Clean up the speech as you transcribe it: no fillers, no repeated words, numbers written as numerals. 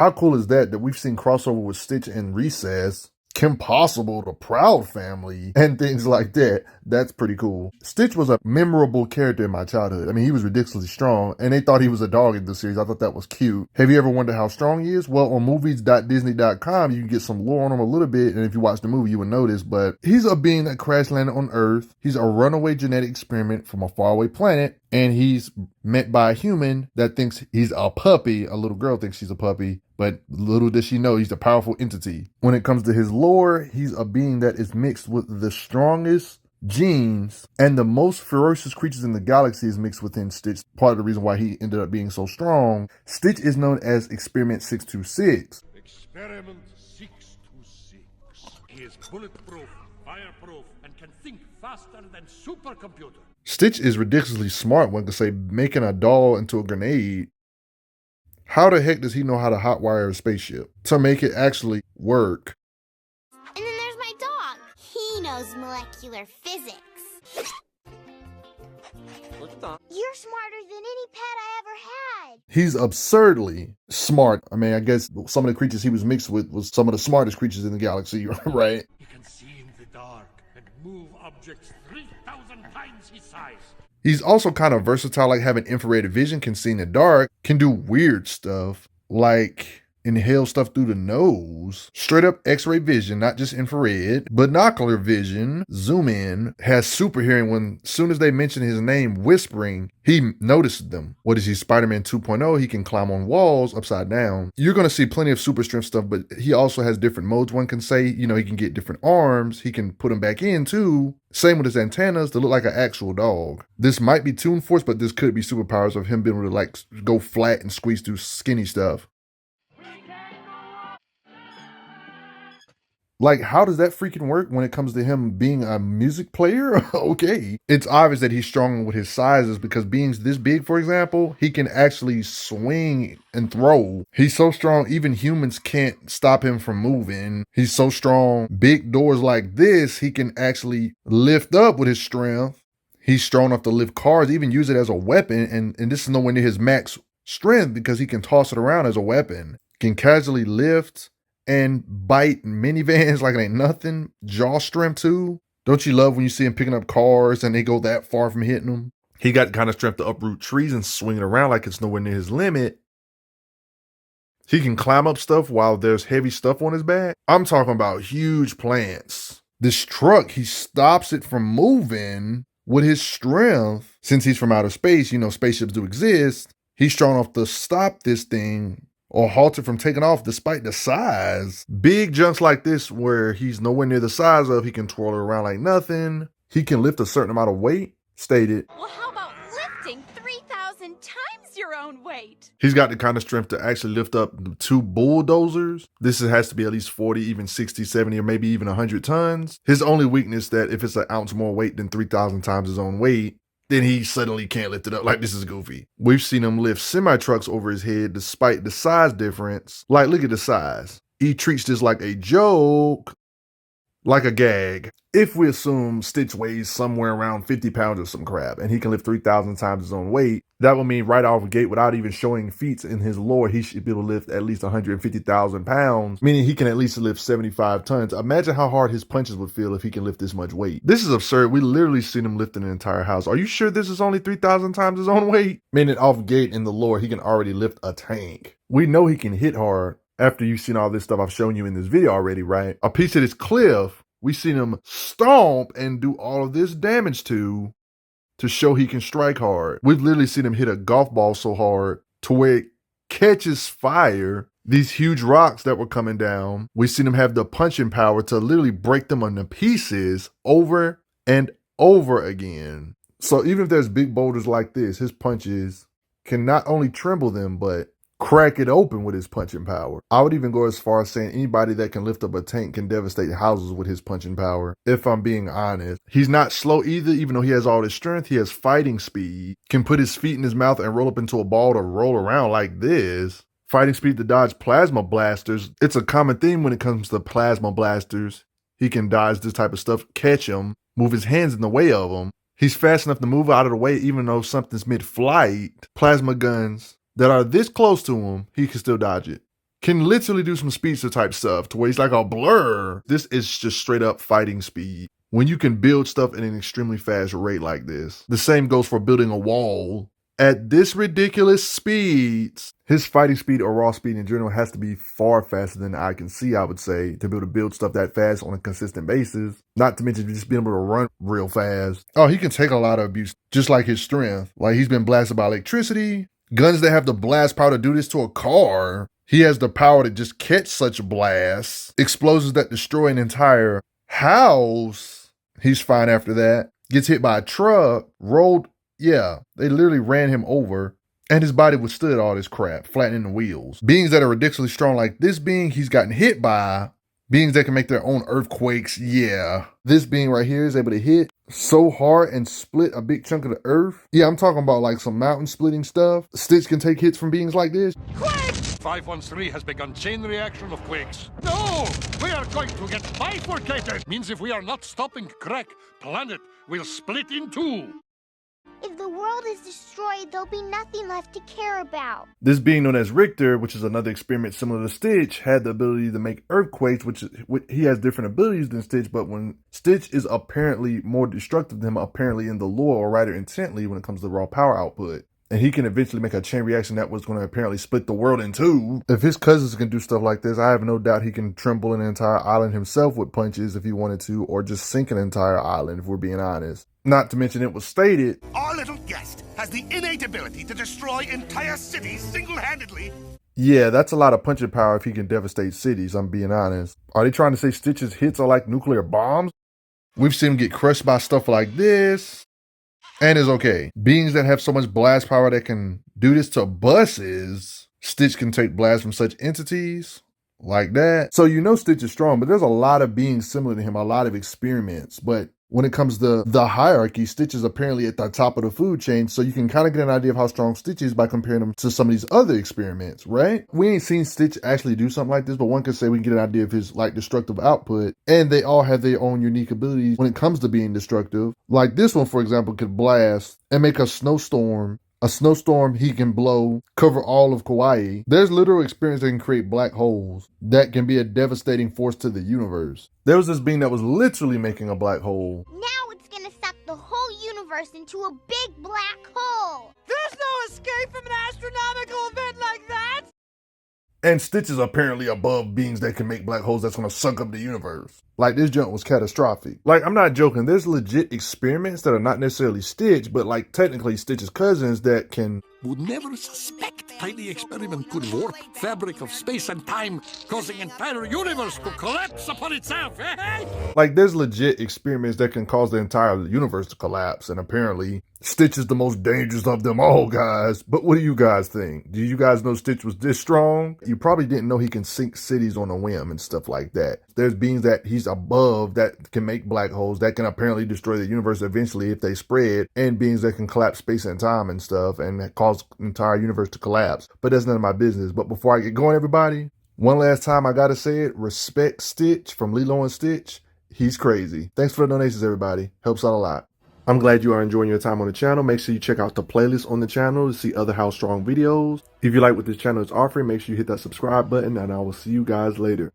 How cool is that we've seen crossover with Stitch and Recess, Kim Possible, the Proud Family, and things like that. That's pretty cool. Stitch was a memorable character in my childhood. I mean, he was ridiculously strong, and they thought he was a dog in the series. I thought that was cute. Have you ever wondered how strong he is? Well, on movies.disney.com, you can get some lore on him a little bit, and if you watch the movie, you would notice, but he's a being that crash landed on Earth. He's a runaway genetic experiment from a faraway planet, and he's met by a human that thinks he's a puppy. A little girl thinks she's a puppy, but little does she know he's a powerful entity. When it comes to his lore, he's a being that is mixed with the strongest genes and the most ferocious creatures in the galaxy is mixed within Stitch. Part of the reason why he ended up being so strong. Stitch is known as Experiment 626. Experiment 626. He is bulletproof, fireproof, and can think faster than supercomputer. Stitch is ridiculously smart, one could say, making a doll into a grenade. How the heck does he know how to hotwire a spaceship to make it actually work? And then there's my dog. He knows molecular physics. You're smarter than any pet I ever had. He's absurdly smart. I mean, I guess some of the creatures he was mixed with was some of the smartest creatures in the galaxy, right? He can see in the dark and move objects 3,000 times his size. He's also kind of versatile, like having infrared vision, can see in the dark, can do weird stuff, like inhale stuff through the nose, straight up x-ray vision, not just infrared, binocular vision, zoom in, has super hearing. When soon as they mention his name, whispering, he notices them. What is he, Spider-Man 2.0? He can climb on walls upside down. You're going to see plenty of super strength stuff, but he also has different modes. One can say, you know, he can get different arms. He can put them back in too. Same with his antennas to look like an actual dog. This might be Toon Force, but this could be superpowers of him being able to like go flat and squeeze through skinny stuff. Like, how does that freaking work when it comes to him being a music player? Okay. It's obvious that he's strong with his sizes because being this big, for example, he can actually swing and throw. He's so strong, even humans can't stop him from moving. He's so strong. Big doors like this, he can actually lift up with his strength. He's strong enough to lift cars, even use it as a weapon. And this is nowhere near his max strength because he can toss it around as a weapon. Can casually lift and bite minivans like it ain't nothing. Jaw strength too. Don't you love when you see him picking up cars and they go that far from hitting them? He got the kind of strength to uproot trees and swing it around like it's nowhere near his limit. He can climb up stuff while there's heavy stuff on his back. I'm talking about huge plants. This truck, he stops it from moving with his strength. Since he's from outer space, you know, spaceships do exist. He's strong enough to stop this thing or halt it from taking off despite the size. Big jumps like this where he's nowhere near the size of, he can twirl it around like nothing. He can lift a certain amount of weight, stated. Well, how about lifting 3,000 times your own weight? He's got the kind of strength to actually lift up 2 bulldozers. This has to be at least 40, even 60, 70, or maybe even 100 tons. His only weakness that if it's an ounce more weight than 3,000 times his own weight, then he suddenly can't lift it up. Like, this is goofy. We've seen him lift semi-trucks over his head despite the size difference. Like, look at the size. He treats this like a joke, like a gag. If we assume Stitch weighs somewhere around 50 pounds or some crap, and he can lift 3,000 times his own weight, that would mean right off the gate, without even showing feats in his lore, he should be able to lift at least 150,000 pounds, meaning he can at least lift 75 tons. Imagine how hard his punches would feel if he can lift this much weight. This is absurd. We literally seen him lifting an entire house. Are you sure this is only 3,000 times his own weight? Meaning off gate in the lore, he can already lift a tank. We know he can hit hard after you've seen all this stuff I've shown you in this video already, right? A piece of this cliff, we seen him stomp and do all of this damage to show he can strike hard. We've literally seen him hit a golf ball so hard to where it catches fire. These huge rocks that were coming down, we've seen him have the punching power to literally break them into pieces over and over again. So even if there's big boulders like this, his punches can not only tremble them, but crack it open with his punching power. I would even go as far as saying anybody that can lift up a tank can devastate houses with his punching power, if I'm being honest. He's not slow either, even though he has all this strength. He has fighting speed, can put his feet in his mouth and roll up into a ball to roll around like this. Fighting speed to dodge plasma blasters. It's a common theme when it comes to plasma blasters. He can dodge this type of stuff, catch them, move his hands in the way of them. He's fast enough to move out of the way even though something's mid-flight. Plasma guns that are this close to him, he can still dodge it. can literally do some speedster type stuff to where he's like a blur. This is just straight up fighting speed. When you can build stuff at an extremely fast rate like this. The same goes for building a wall. At this ridiculous speeds, his fighting speed or raw speed in general has to be far faster than I can see, I would say, to be able to build stuff that fast on a consistent basis. Not to mention just being able to run real fast. Oh, he can take a lot of abuse, just like his strength. Like he's been blasted by electricity. Guns that have the blast power to do this to a car. He has the power to just catch such blasts. Explosions that destroy an entire house. He's fine after that. Gets hit by a truck, rolled. Yeah, they literally ran him over, and his body withstood all this crap, flattening the wheels. Beings that are ridiculously strong like this being he's gotten hit by, beings that can make their own earthquakes, yeah. This being right here is able to hit so hard and split a big chunk of the earth. Yeah, I'm talking about like some mountain splitting stuff. Stitch can take hits from beings like this. 513 has begun chain reaction of quakes. No! We are going to get bifurcated! Means if we are not stopping crack, planet will split in two. If the world is destroyed, there'll be nothing left to care about. This being known as Richter, which is another experiment similar to Stitch, had the ability to make earthquakes, which he has different abilities than Stitch, but when Stitch is apparently more destructive than him, apparently in the lore or rather intently when it comes to raw power output. And he can eventually make a chain reaction that was going to apparently split the world in two. If his cousins can do stuff like this, I have no doubt he can tremble an entire island himself with punches if he wanted to, or just sink an entire island if we're being honest. Not to mention it was stated, our little guest has the innate ability to destroy entire cities single-handedly. Yeah, that's a lot of punching power if he can devastate cities, I'm being honest. Are they trying to say Stitch's hits are like nuclear bombs? We've seen him get crushed by stuff like this. And it's okay. Beings that have so much blast power that can do this to buses, Stitch can take blasts from such entities like that. So you know Stitch is strong, but there's a lot of beings similar to him, a lot of experiments. But when it comes to the hierarchy, Stitch is apparently at the top of the food chain, so you can kind of get an idea of how strong Stitch is by comparing him to some of these other experiments, right? We ain't seen Stitch actually do something like this, but one could say we can get an idea of his like destructive output, and they all have their own unique abilities when it comes to being destructive. Like this one, for example, could blast and make a snowstorm. A snowstorm he can blow, cover all of Kauai. There's literal experience that can create black holes that can be a devastating force to the universe. There was this being that was literally making a black hole. Now it's gonna suck the whole universe into a big black hole. There's no escape from an astronomical event like that! And Stitch is apparently above beings that can make black holes that's gonna suck up the universe. Like, this jump was catastrophic. Like, I'm not joking. There's legit experiments that are not necessarily Stitch, but like technically Stitch's cousins that can... Would never suspect tiny experiment could warp fabric of space and time, causing entire universe to collapse upon itself. Like, there's legit experiments that can cause the entire universe to collapse, and apparently Stitch is the most dangerous of them all, guys. But what do you guys think? Do you guys know Stitch was this strong? You probably didn't know he can sink cities on a whim and stuff like that. There's beings that he's above that can make black holes that can apparently destroy the universe eventually if they spread, and beings that can collapse space and time and stuff and cause the entire universe to collapse. But that's none of my business. But before I get going, everybody, one last time I gotta say it, respect Stitch from Lilo and Stitch. He's crazy. Thanks for the donations, everybody. Helps out a lot. I'm glad you are enjoying your time on the channel. Make sure you check out the playlist on the channel to see other How Strong videos. If you like what this channel is offering, make sure you hit that subscribe button, and I will see you guys later.